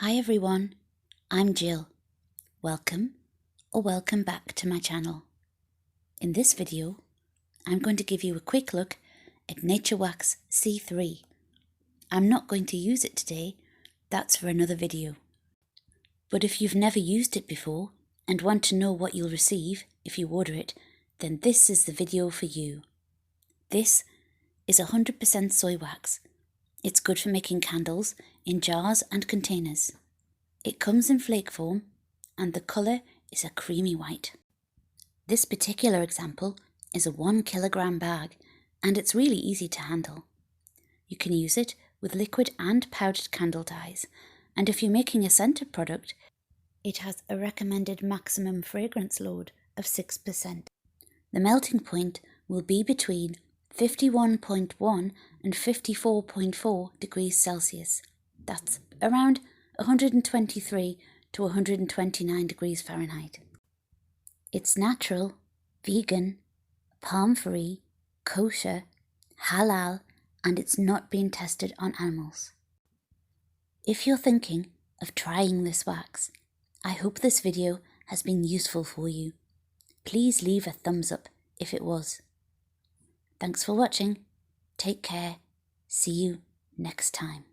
Hi everyone, I'm Jill. Welcome or welcome back to my channel. In this video, I'm going to give you a quick look at Nature Wax C3. I'm not going to use it today, that's for another video. But if you've never used it before and want to know what you'll receive if you order it, then this is the video for you. This is 100% soy wax. It's good for making candles in jars and containers. It comes in flake form and the colour is a creamy white. This particular example is a 1 kilogram bag and it's really easy to handle. You can use it with liquid and powdered candle dyes, and if you're making a scented product, it has a recommended maximum fragrance load of 6%. The melting point will be between 51.1 and 54.4 degrees Celsius. That's around 123 to 129 degrees Fahrenheit. It's natural, vegan, palm-free, kosher, halal, and it's not been tested on animals. If you're thinking of trying this wax, I hope this video has been useful for you. Please leave a thumbs up if it was. Thanks for watching. Take care. See you next time.